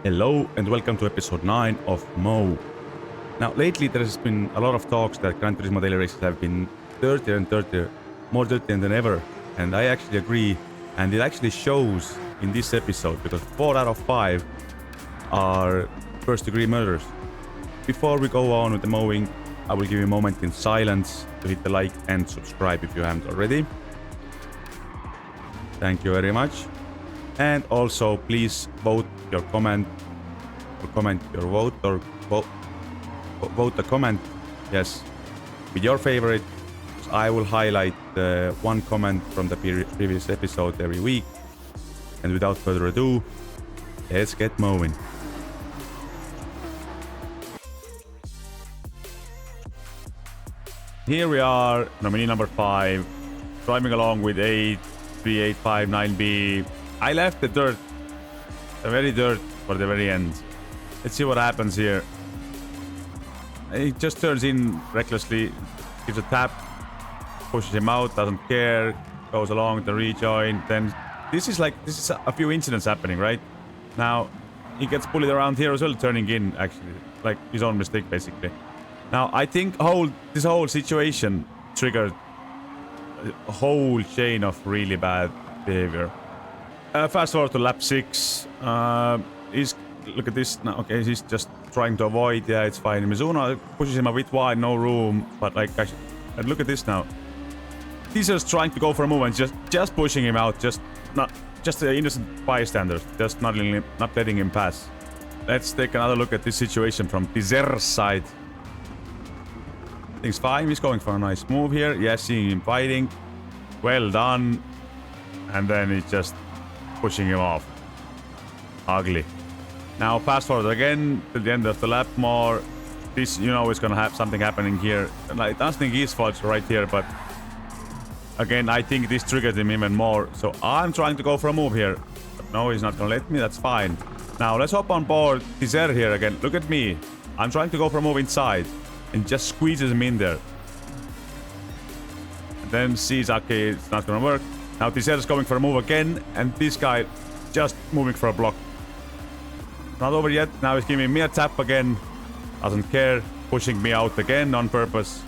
Hello and welcome to episode 9 of MOW. Now lately there has been a lot of talks that Gran Turismo daily races have been dirtier and dirtier, more dirty than ever, and I actually agree, and it actually shows in this episode because 4 out of 5 are first degree murders. Before we go on with the mowing, I will give you a moment in silence to hit the like and subscribe if you haven't already. Thank you very much. And also please vote your comment or comment your vote or vote a comment, yes, with your favorite. I will highlight one comment from the previous episode every week. And without further ado, let's get moving. Here we are, nominee number 5, driving along with 83859B. I left the dirt, the very dirt, for the very end. Let's see what happens here. He just turns in recklessly, gives a tap, pushes him out, doesn't care, goes along the rejoin. Then this is a few incidents happening, right? Now he gets bullied around here as well, turning in actually, like his own mistake basically. Now I think this whole situation triggered a whole chain of really bad behavior. Fast forward to lap 6. Look at this now. Okay, he's just trying to avoid. Yeah, it's fine. Mizuno pushes him a bit wide, no room. But like, actually, and look at this now. He's just trying to go for a move and just pushing him out. Just an innocent bystander. Just not letting him pass. Let's take another look at this situation from Razer's side. Things fine. He's going for a nice move here. Yeah, seeing him fighting. Well done. And then he's just pushing him off. Ugly. Now fast forward again to the end of the lap more. This, you know, is gonna have something happening here. And I don't think his fault's right here, but again, I think this triggered him even more. So I'm trying to go for a move here. But no, he's not gonna let me. That's fine. Now let's hop on board Razer here again. Look at me. I'm trying to go for a move inside and just squeezes him in there. And then sees, okay, it's not gonna work. Now Razer is going for a move again, and this guy just moving for a block. Not over yet. Now he's giving me a tap again. Doesn't care. Pushing me out again on purpose.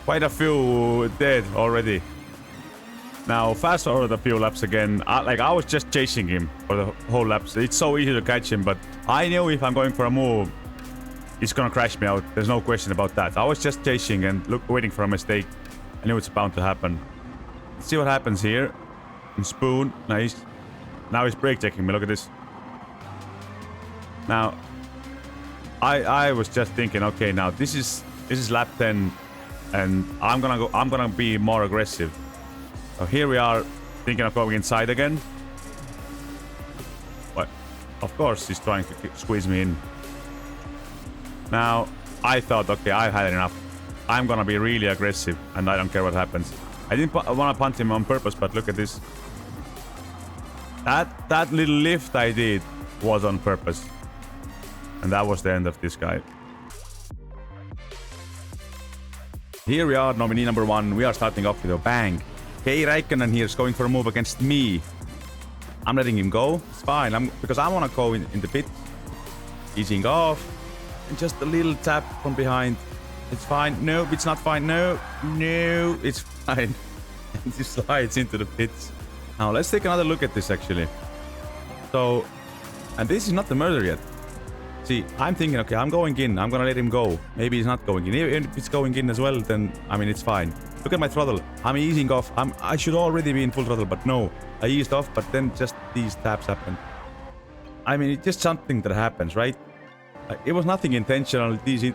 Quite a few dead already. Now fast forward a few laps again. I was just chasing him for the whole laps. It's so easy to catch him, but I knew if I'm going for a move, he's gonna crash me out. There's no question about that. I was just chasing and waiting for a mistake. I knew it's bound to happen. Let's see what happens here. And Spoon, nice. Now he's brake checking me. Look at this. Now, I was just thinking, okay, now this is lap 10, and I'm gonna be more aggressive. So here we are, thinking of going inside again. But of course he's trying to squeeze me in. Now I thought, okay, I've had enough. I'm gonna be really aggressive, and I don't care what happens. I didn't want to punt him on purpose, but look at this. That little lift I did was on purpose. And that was the end of this guy. Here we are, nominee number 1. We are starting off with a bang. K. Räikkönen here is going for a move against me. I'm letting him go. It's fine, because I want to go in the pit. Easing off. And just a little tap from behind. It's fine. No, it's not fine. No, it's fine. And he slides into the pits. Now let's take another look at this actually. So, and this is not the murder yet. See, I'm thinking, okay, I'm going in. I'm gonna let him go. Maybe he's not going in. Even if it's going in as well, then I mean it's fine. Look at my throttle. I'm easing off. I should already be in full throttle, but no, I eased off. But then just these taps happen. I mean, it's just something that happens, right? It was nothing intentional. These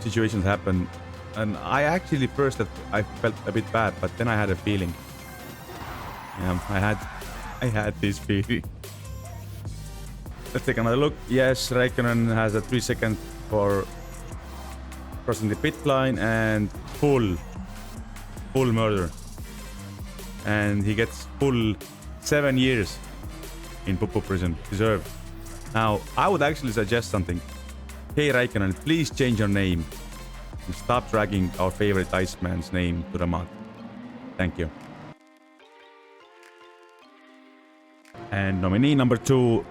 situations happen, and I actually first I felt a bit bad, but then I had a feeling. I had this feeling. Let's take another look. Yes, Räikkönen has a 3 second for crossing the pit line and full murder, and he gets full 7 years in Pupu prison, deserved. Now I would actually suggest something. Hey Räikkönen, please change your name and stop dragging our favorite Iceman's name to the mud. Thank you. And nominee number 2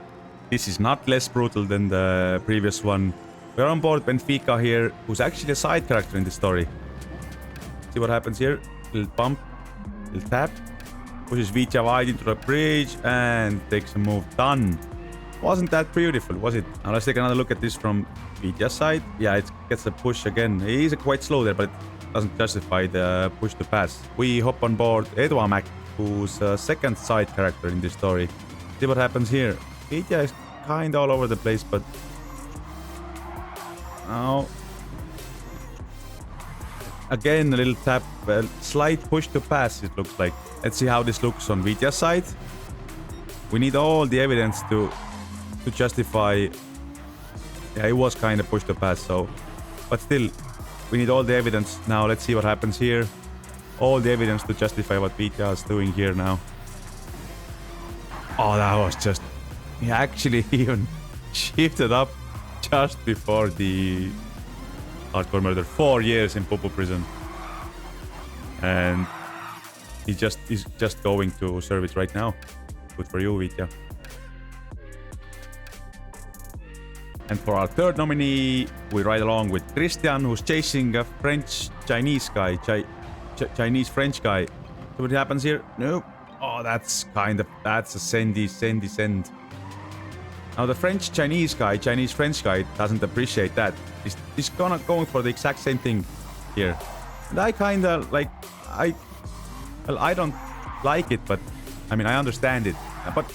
This is not less brutal than the previous one. We're on board Benfica here, who's actually a side character in the story. See what happens here? Little bump, little tap. Pushes Vitya wide into the bridge and takes a move. Done. Wasn't that beautiful, was it? Now let's take another look at this from Vitya's side. Yeah, it gets a push again. He's quite slow there, but it doesn't justify the push to pass. We hop on board Eduamak, who's a second side character in this story. See what happens here. Vitya is kind of all over the place, but now again a little tap, a slight push to pass. It looks like. Let's see how this looks on Vitya's side. We need all the evidence to justify. Yeah, it was kind of push to pass. So, but still, we need all the evidence now. Let's see what happens here. All the evidence to justify what Vitya is doing here now. Oh, that was just... He actually even shifted up just before the hardcore murder. 4 years in Popo prison. And he's just going to serve it right now. Good for you, Vitya. And for our third nominee, we ride along with Christian, who's chasing a French-Chinese guy. Chinese-French guy. So what happens here? Nope. Oh, that's a send. Now the French-Chinese guy, Chinese-French guy doesn't appreciate that. He's going for the exact same thing here. And I kinda like, I don't like it, but I mean, I understand it. But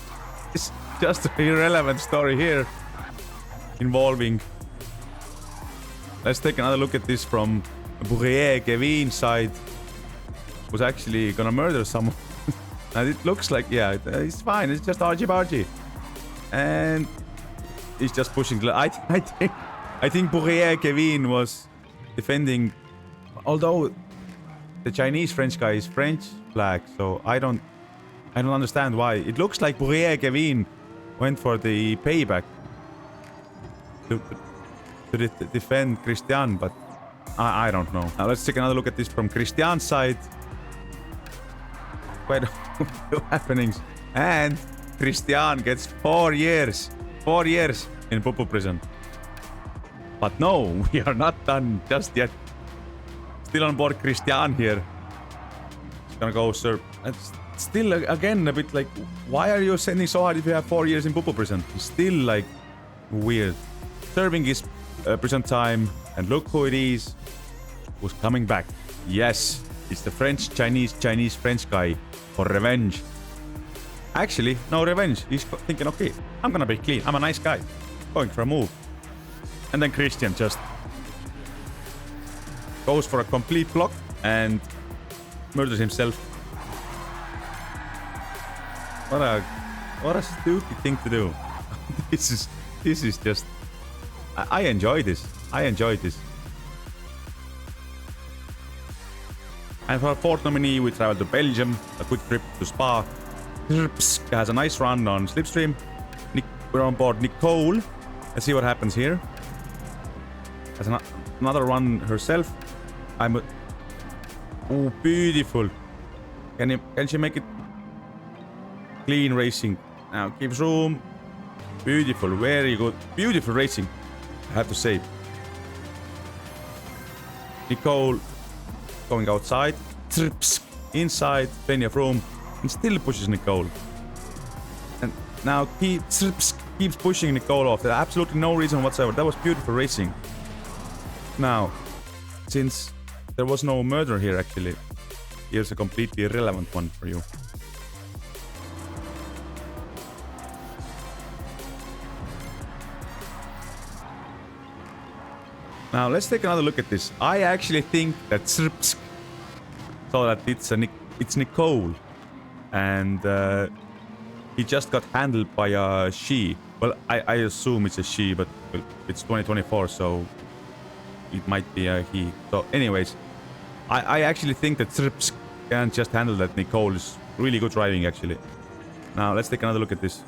it's just an irrelevant story here involving... Let's take another look at this from Bourrier Kevin's side. Was actually gonna murder someone. And it looks like, yeah, it's fine. It's just argy-bargy. And he's just pushing. I think Bourrier Kevin was defending. Although the Chinese-French guy is French flag, so I don't understand why. It looks like Bourrier Kevin went for the payback to defend Christian, but I don't know. Now let's take another look at this from Christian's side. Quite a few happenings. And Christian gets 4 years. 4 years in Popo prison. But no, we are not done just yet. Still on board Christian here. He's gonna go serve. It's still, again, a bit like, why are you sending so hard if you have 4 years in Popo prison? It's still like weird. Serving his prison time. And look who it is. Who's coming back. Yes, it's the Chinese-French guy. For revenge. Actually, no revenge. He's thinking, okay, I'm gonna be clean. I'm a nice guy. Going for a move. And then Christian just goes for a complete block and murders himself. What a stupid thing to do. This is just... I enjoy this. I enjoy this. And for our fourth nominee, we travel to Belgium, a quick trip to Spa. Has a nice run on Slipstream. We're on board Nicole. Let's see what happens here. Has another run herself. Oh, beautiful. Can she make it? Clean racing. Now, keeps room. Beautiful, very good. Beautiful racing, I have to say. Nicole going outside, inside, plenty of room, and still pushes Nicole. And now keeps pushing Nicole off. There's absolutely no reason whatsoever. That was beautiful racing. Now, since there was no murder here actually, here's a completely irrelevant one for you. Now let's take another look at this. I actually think that so that it's Nicole, and he just got handled by a she. Well, I assume it's a she, but it's 2024, so it might be a he. So, anyways, I actually think that can just handle that. Nicole is really good driving, actually. Now let's take another look at this.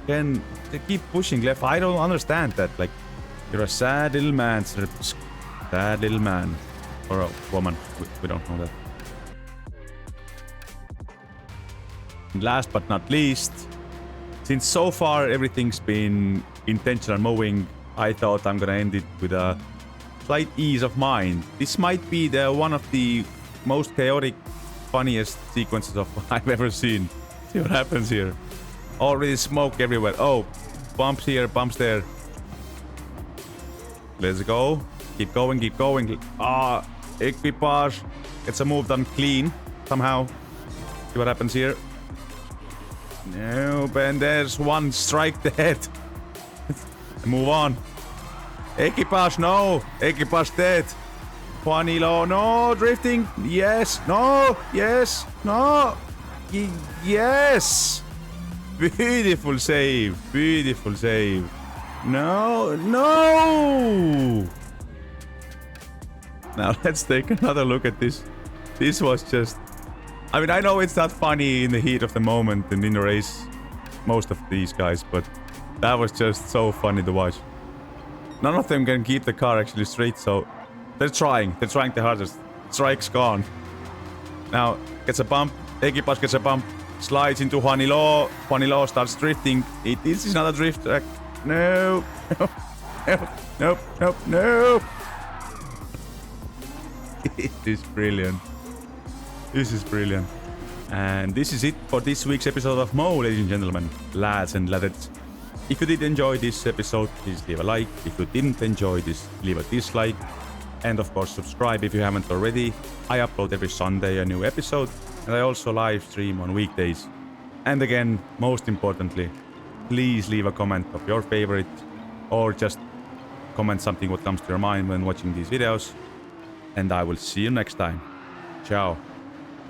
Can they keep pushing left? I don't understand that. Like, you're a sad little man, sad little man, or a woman. We don't know that. And last but not least, Since so far everything's been intentional mowing, I thought I'm gonna end it with a slight ease of mind. This might be the one of the most chaotic, funniest sequences of I've ever seen. See what happens here. Already smoke everywhere. Oh, bumps here, bumps there. Let's go. Keep going, keep going. Ah, equipage gets a move done clean somehow. See what happens here. Nope, and there's one strike dead. Move on. Equipage, no. Equipage dead. Juanilo, no. Drifting. Yes. No. Yes. No. Yes. Beautiful save. Beautiful save. No. No. Now let's take another look at this. This was just... I mean, I know it's not funny in the heat of the moment and in the race, most of these guys, but that was just so funny to watch. None of them can keep the car actually straight, so they're trying the hardest. Strike's gone. Now, gets a bump, Equipage gets a bump, slides into Juanilo. Juanilo starts drifting. This is not a drift track. No, no, nope, nope, nope. It is brilliant. This is brilliant. And this is it for this week's episode of MOW, ladies and gentlemen, lads and ladettes. If you did enjoy this episode, please leave a like. If you didn't enjoy this, leave a dislike. And of course, subscribe if you haven't already. I upload every Sunday a new episode, and I also live stream on weekdays. And again, most importantly, please leave a comment of your favorite, or just comment something what comes to your mind when watching these videos. And I will see you next time. Ciao.